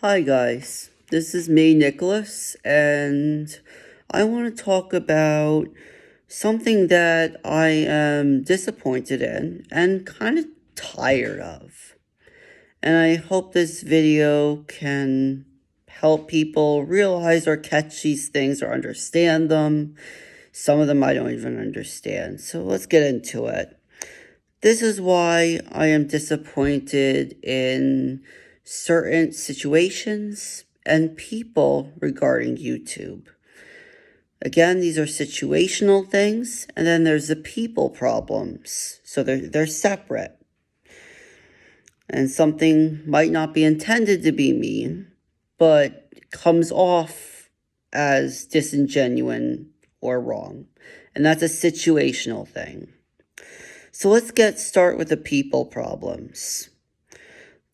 Hi, guys. This is me, Nicholas, and I want to talk about something that I am disappointed in and kind of tired of. And I hope this video can help people realize or catch these things or understand them. Some of them I don't even understand. So let's get into it. This is why I am disappointed in certain situations and people regarding YouTube. Again, these are situational things, and then there's the people problems. So they're separate. And something might not be intended to be mean, but comes off as disingenuous or wrong. And that's a situational thing. So let's start with the people problems.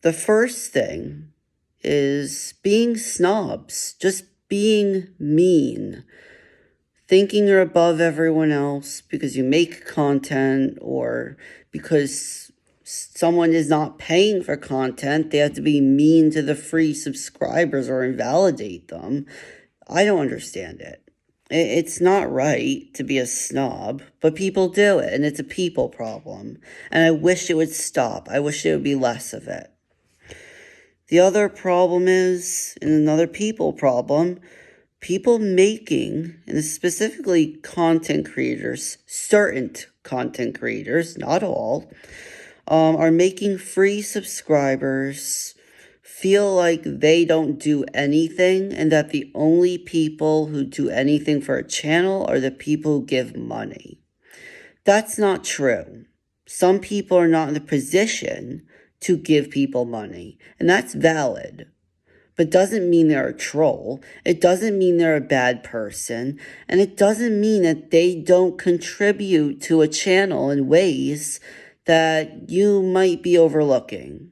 The first thing is being snobs, just being mean, thinking you're above everyone else because you make content or because someone is not paying for content, they have to be mean to the free subscribers or invalidate them. I don't understand it. It's not right to be a snob, but people do it, and it's a people problem. And I wish it would stop. I wish there would be less of it. The other problem is, and another people problem, people making, and specifically content creators, certain content creators, not all, are making free subscribers feel like they don't do anything and that the only people who do anything for a channel are the people who give money. That's not true. Some people are not in the position to give people money, and that's valid. But doesn't mean they're a troll. It doesn't mean they're a bad person. And it doesn't mean that they don't contribute to a channel in ways that you might be overlooking.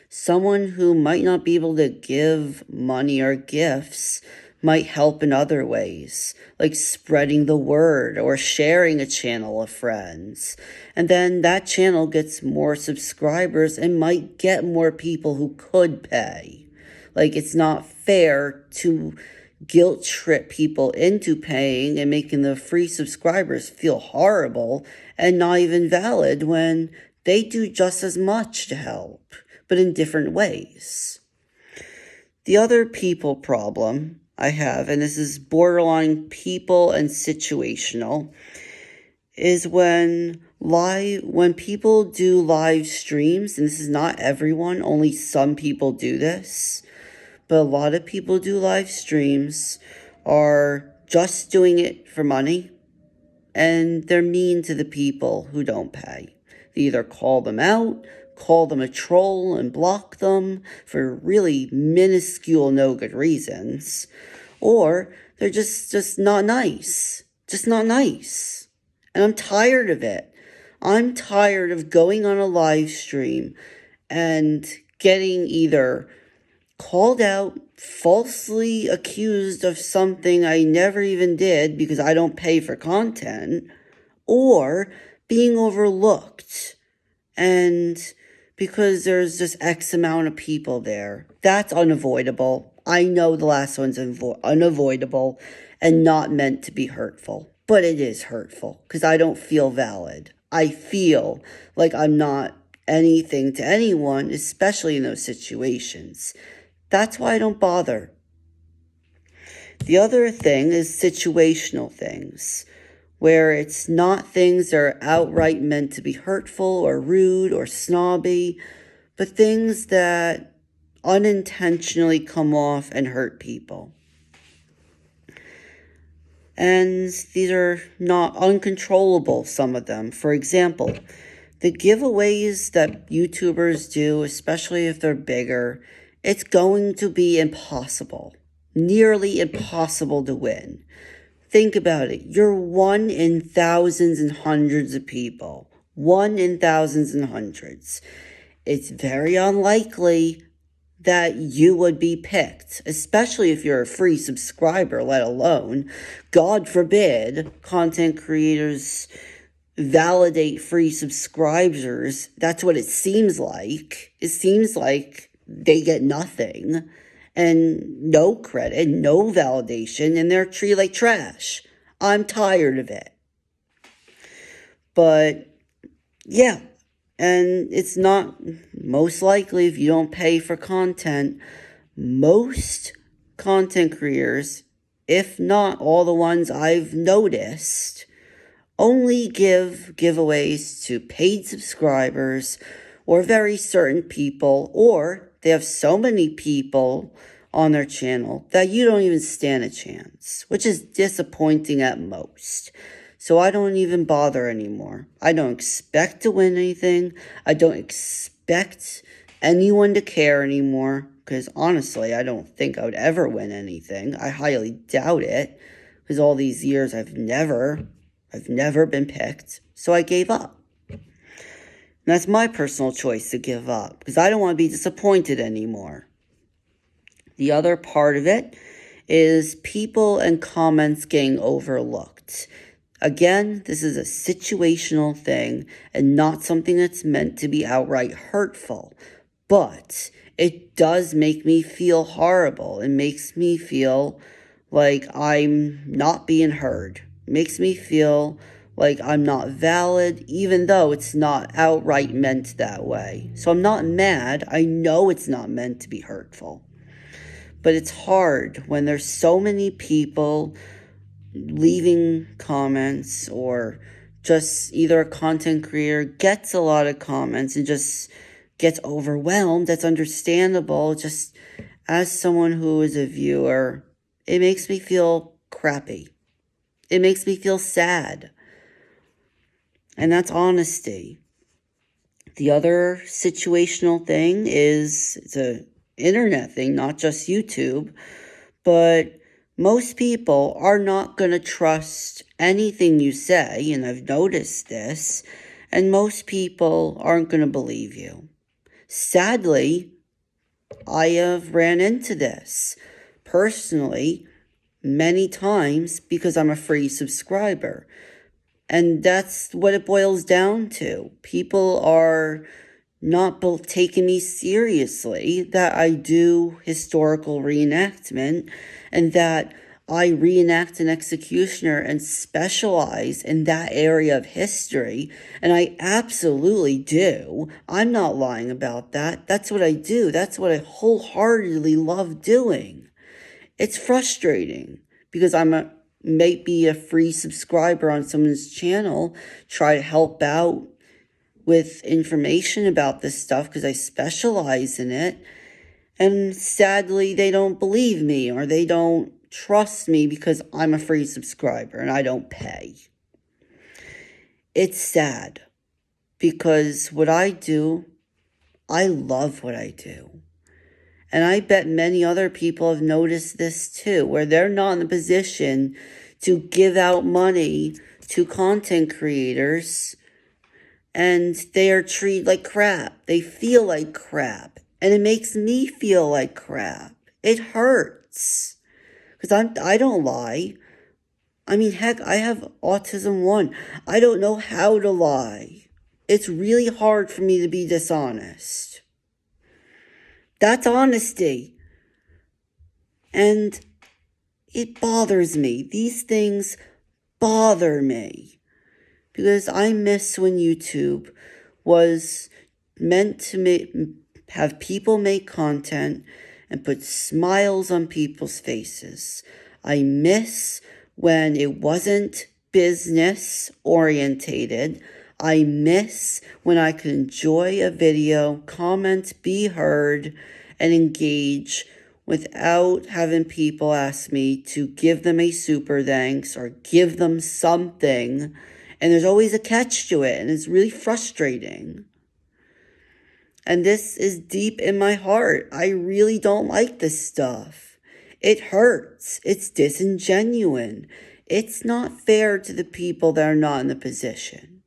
Someone who might not be able to give money or gifts might help in other ways, like spreading the word or sharing a channel of friends. And then that channel gets more subscribers and might get more people who could pay. Like, it's not fair to guilt trip people into paying and making the free subscribers feel horrible and not even valid when they do just as much to help, but in different ways. The other people problem I have, and this is borderline people and situational, is when people do live streams, and this is not everyone, only some people do this, but a lot of people do live streams are just doing it for money, and they're mean to the people who don't pay. They either call them out, call them a troll, and block them for really minuscule, no good reasons, or they're just not nice. Just not nice. And I'm tired of it. I'm tired of going on a live stream and getting either called out, falsely accused of something I never even did because I don't pay for content, or being overlooked and because there's just X amount of people there. That's unavoidable. I know the last one's unavoidable and not meant to be hurtful, but it is hurtful because I don't feel valid. I feel like I'm not anything to anyone, especially in those situations. That's why I don't bother. The other thing is situational things, where it's not things that are outright meant to be hurtful or rude or snobby, but things that unintentionally come off and hurt people. And these are not uncontrollable, some of them. For example, the giveaways that YouTubers do, especially if they're bigger, it's going to be impossible, nearly impossible to win. Think about it. You're one in thousands and hundreds of people. One in thousands and hundreds. It's very unlikely that you would be picked, especially if you're a free subscriber, let alone, God forbid, content creators validate free subscribers. That's what it seems like. It seems like they get nothing and no credit, no validation, and they're treated like trash. I'm tired of it. But yeah, and it's not, most likely, if you don't pay for content, most content creators, if not all the ones I've noticed, only give giveaways to paid subscribers or very certain people, or they have so many people on their channel that you don't even stand a chance, which is disappointing at most. So I don't even bother anymore. I don't expect to win anything. I don't expect anyone to care anymore, because honestly, I don't think I would ever win anything. I highly doubt it, because all these years I've never been picked, so I gave up. And that's my personal choice to give up, because I don't want to be disappointed anymore. The other part of it is people and comments getting overlooked. Again, this is a situational thing and not something that's meant to be outright hurtful. But it does make me feel horrible. It makes me feel like I'm not being heard. It makes me feel like I'm not valid, even though it's not outright meant that way. So I'm not mad. I know it's not meant to be hurtful. But it's hard when there's so many people leaving comments, or just either a content creator gets a lot of comments and just gets overwhelmed. That's understandable. Just as someone who is a viewer, it makes me feel crappy. It makes me feel sad. And that's honesty. The other situational thing is, it's an internet thing, not just YouTube, but most people are not going to trust anything you say, and I've noticed this, and most people aren't going to believe you. Sadly, I have ran into this personally many times because I'm a free subscriber. And that's what it boils down to. People are not taking me seriously that I do historical reenactment and that I reenact an executioner and specialize in that area of history. And I absolutely do. I'm not lying about that. That's what I do. That's what I wholeheartedly love doing. It's frustrating because may be a free subscriber on someone's channel, try to help out with information about this stuff because I specialize in it. And sadly, they don't believe me or they don't trust me because I'm a free subscriber and I don't pay. It's sad because what I do, I love what I do. And I bet many other people have noticed this too, where they're not in a position to give out money to content creators and they are treated like crap. They feel like crap. And it makes me feel like crap. It hurts. Because I don't lie. I mean, heck, I have autism 1. I don't know how to lie. It's really hard for me to be dishonest. That's honesty. And it bothers me. These things bother me. Because I miss when YouTube was meant to have people make content and put smiles on people's faces. I miss when it wasn't business orientated. I miss when I could enjoy a video, comment, be heard, and engage without having people ask me to give them a super thanks or give them something. And there's always a catch to it, and it's really frustrating. And this is deep in my heart. I really don't like this stuff. It hurts. It's disingenuous. It's not fair to the people that are not in the position.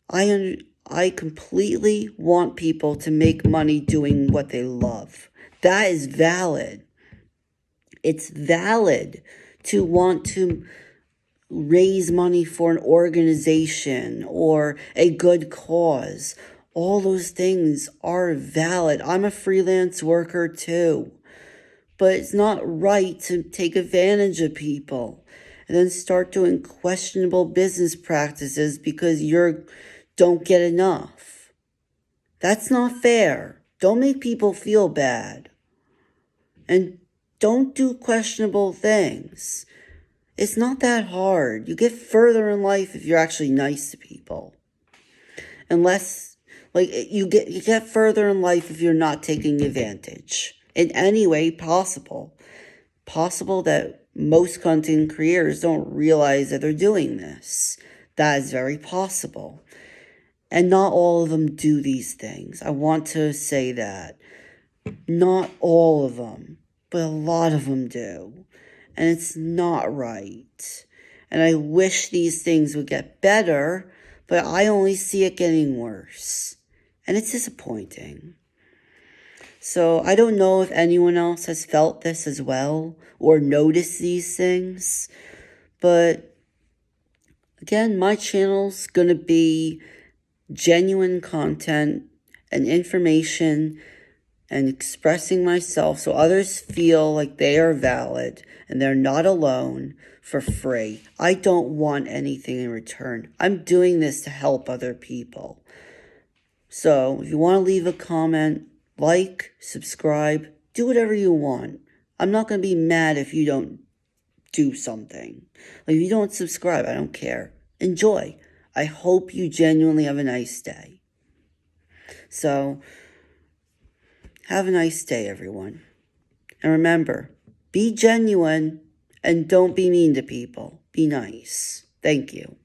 I completely want people to make money doing what they love. That is valid. It's valid to want to raise money for an organization or a good cause, All those things are valid. I'm a freelance worker too. But it's not right to take advantage of people and then start doing questionable business practices because you don't get enough. That's not fair. Don't make people feel bad. And don't do questionable things. It's not that hard. You get further in life if you're actually nice to people. Unless, you get further in life if you're not taking advantage in any way possible. Possible that most content creators don't realize that they're doing this. That is very possible. And not all of them do these things. I want to say that. Not all of them, but a lot of them do. And it's not right. And I wish these things would get better, but I only see it getting worse. And it's disappointing. So I don't know if anyone else has felt this as well or noticed these things. But again, my channel's going to be genuine content and information and expressing myself so others feel like they are valid and they're not alone for free. I don't want anything in return. I'm doing this to help other people. So if you want to leave a comment, like, subscribe, do whatever you want. I'm not going to be mad if you don't do something. Like, if you don't subscribe, I don't care. Enjoy. I hope you genuinely have a nice day. So, have a nice day, everyone. And remember, be genuine and don't be mean to people. Be nice. Thank you.